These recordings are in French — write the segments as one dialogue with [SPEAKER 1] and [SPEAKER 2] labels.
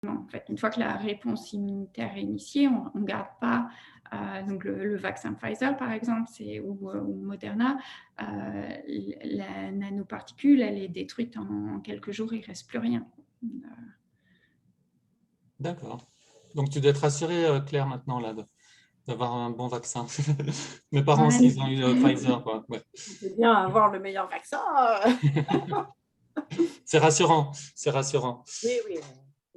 [SPEAKER 1] En fait, une fois que la réponse immunitaire est initiée, on ne garde pas donc le vaccin Pfizer, par exemple, ou Moderna. La nanoparticule, elle est détruite en quelques jours, il ne reste plus rien.
[SPEAKER 2] D'accord. Donc, tu dois être rassurée, Claire, maintenant, là, d'avoir un bon vaccin. Mes parents aussi, ils ont eu Pfizer, quoi. Ouais.
[SPEAKER 3] C'est bien avoir le meilleur vaccin.
[SPEAKER 2] C'est rassurant, c'est rassurant.
[SPEAKER 3] Oui, oui.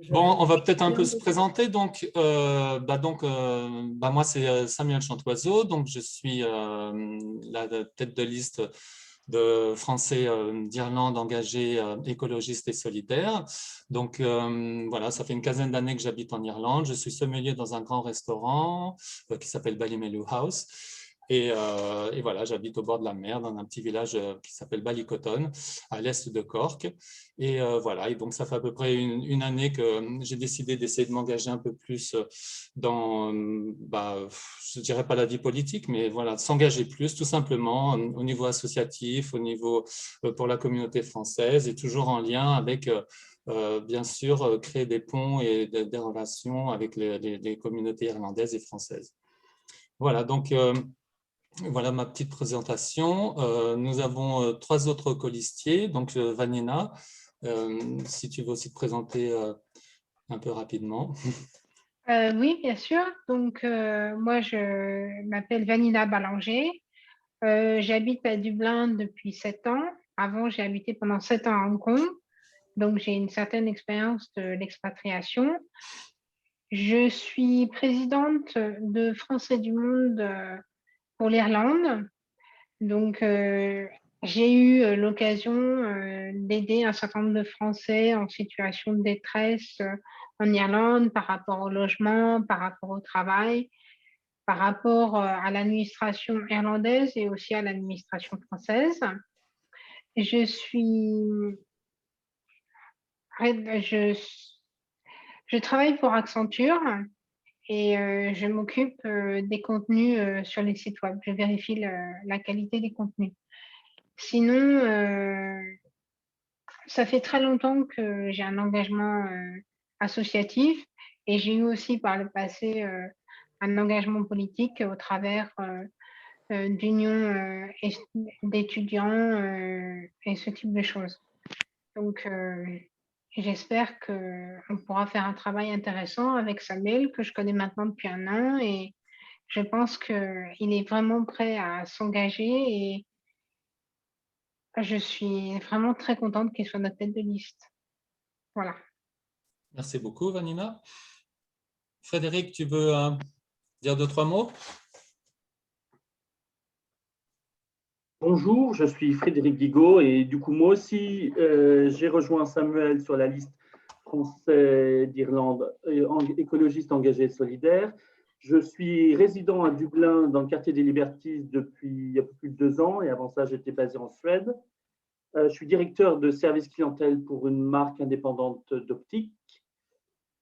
[SPEAKER 2] Bon, on va peut-être un peu se présenter. Donc, moi, c'est Samuel Chantoiseau. Donc, je suis la tête de liste de Français d'Irlande engagés, écologistes et solidaires. Donc, voilà, ça fait une quinzaine d'années que j'habite en Irlande. Je suis sommelier dans un grand restaurant qui s'appelle Ballymelu House. Et voilà, j'habite au bord de la mer, dans un petit village qui s'appelle Ballycotton, à l'est de Cork. Et voilà, et donc ça fait à peu près une année que j'ai décidé d'essayer de m'engager un peu plus dans, je ne dirais pas la vie politique, mais voilà, s'engager plus tout simplement au niveau associatif, au niveau pour la communauté française, et toujours en lien avec, bien sûr, créer des ponts et des relations avec les communautés irlandaises et françaises. Voilà, donc voilà ma petite présentation. Nous avons 3 autres colistiers, donc Vanina, si tu veux aussi te présenter un peu rapidement.
[SPEAKER 4] Oui, bien sûr. Donc, moi, je m'appelle Vanina Ballanger. J'habite à Dublin depuis 7 ans. Avant, j'ai habité pendant 7 ans à Hong Kong. Donc, j'ai une certaine expérience de l'expatriation. Je suis présidente de Français du Monde pour l'Irlande. Donc, j'ai eu l'occasion d'aider un certain nombre de Français en situation de détresse en Irlande par rapport au logement, par rapport au travail, par rapport à l'administration irlandaise et aussi à l'administration française. Je suis, je, je travaille pour Accenture et je m'occupe des contenus sur les sites web. Je vérifie la qualité des contenus. Sinon, ça fait très longtemps que j'ai un engagement associatif et j'ai eu aussi par le passé un engagement politique au travers d'unions d'étudiants et ce type de choses. Donc, j'espère qu'on pourra faire un travail intéressant avec Samuel, que je connais maintenant depuis un an, et je pense qu'il est vraiment prêt à s'engager et je suis vraiment très contente qu'il soit notre tête de liste. Voilà.
[SPEAKER 2] Merci beaucoup, Vanina. Frédéric, tu veux dire 2-3 mots?
[SPEAKER 5] Bonjour, je suis Frédéric Guigaud et du coup, moi aussi, j'ai rejoint Samuel sur la liste Français d'Irlande, écologiste engagé et solidaire. Je suis résident à Dublin, dans le quartier des Liberties, depuis un peu plus de 2 ans et avant ça, j'étais basé en Suède. Je suis directeur de service clientèle pour une marque indépendante d'optique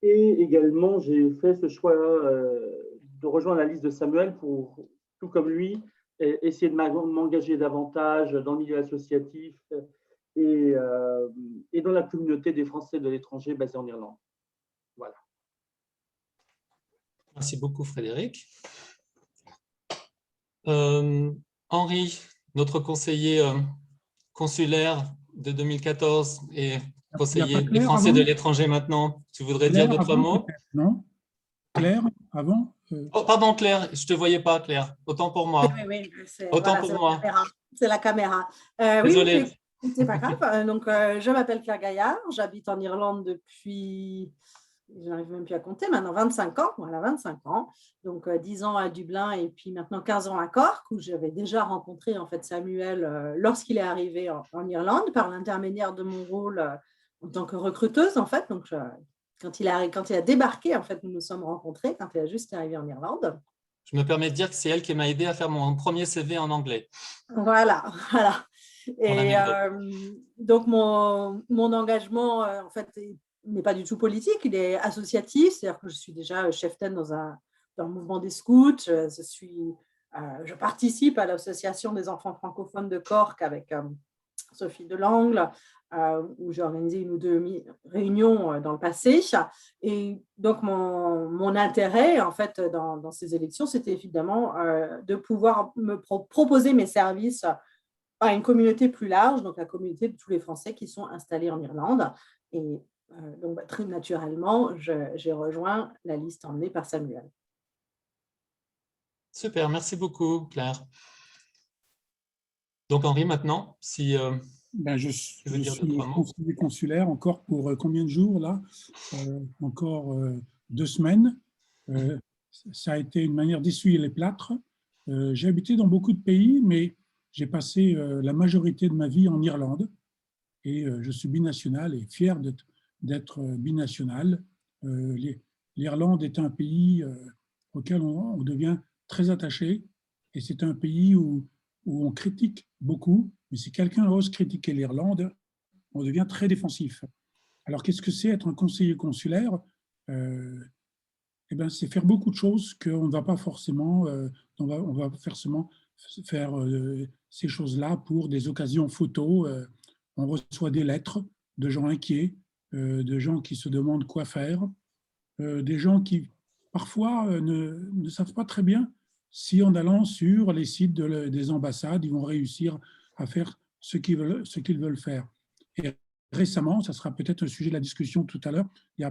[SPEAKER 5] et également, j'ai fait ce choix de rejoindre la liste de Samuel pour, tout comme lui, essayer de m'engager davantage dans le milieu associatif et, et dans la communauté des Français de l'étranger basés en Irlande. Voilà.
[SPEAKER 2] Merci beaucoup, Frédéric. Henri, notre conseiller consulaire de 2014 et conseiller des Français de l'étranger maintenant, tu voudrais dire 2-3 mots?
[SPEAKER 6] Non, Claire, avant
[SPEAKER 2] Oh, pardon, Claire, je ne te voyais pas, Claire. Autant pour moi.
[SPEAKER 3] Oui,
[SPEAKER 2] Autant pour moi.
[SPEAKER 3] C'est la caméra.
[SPEAKER 2] Désolé.
[SPEAKER 3] Oui, c'est pas grave. Donc, je m'appelle Claire Gaillard. J'habite en Irlande depuis, je n'arrive même plus à compter, maintenant 25 ans. Voilà, 25 ans. Donc, 10 ans à Dublin et puis maintenant 15 ans à Cork, où j'avais déjà rencontré en fait Samuel lorsqu'il est arrivé en Irlande par l'intermédiaire de mon rôle en tant que recruteuse, en fait. Donc, quand il a débarqué, en fait, nous nous sommes rencontrés quand il a juste arrivé en Irlande.
[SPEAKER 2] Je me permets de dire que c'est elle qui m'a aidé à faire mon premier CV en anglais.
[SPEAKER 3] Voilà. Et donc, mon engagement, en fait, n'est pas du tout politique, il est associatif, c'est-à-dire que je suis déjà cheftaine dans le mouvement des scouts, je participe à l'association des enfants francophones de Cork avec Sophie Delangle, où j'ai organisé 1 ou 2 réunions dans le passé. Et donc, mon intérêt, en fait, dans ces élections, c'était évidemment de pouvoir me proposer mes services à une communauté plus large, donc la communauté de tous les Français qui sont installés en Irlande. Et donc, très naturellement, j'ai rejoint la liste emmenée par Samuel.
[SPEAKER 2] Super, merci beaucoup, Claire. Donc, Henri, maintenant, si
[SPEAKER 6] Je
[SPEAKER 2] tu veux dire
[SPEAKER 6] suis
[SPEAKER 2] 2 ou 3 mots.
[SPEAKER 6] conseiller consulaire encore pour combien de jours là? Encore 2 semaines. Ça a été une manière d'essuyer les plâtres. J'ai habité dans beaucoup de pays, mais j'ai passé la majorité de ma vie en Irlande et je suis binational et fier d'être binational. L'Irlande est un pays auquel on devient très attaché et c'est un pays où on critique beaucoup, mais si quelqu'un ose critiquer l'Irlande, on devient très défensif. Alors, qu'est-ce que c'est être un conseiller consulaire? C'est faire beaucoup de choses qu'on ne va pas forcément, on va forcément faire ces choses-là pour des occasions photos. On reçoit des lettres de gens inquiets, de gens qui se demandent quoi faire, des gens qui parfois ne savent pas très bien si en allant sur les sites des ambassades, ils vont réussir à faire ce qu'ils veulent faire. Et récemment, ça sera peut-être un sujet de la discussion tout à l'heure, il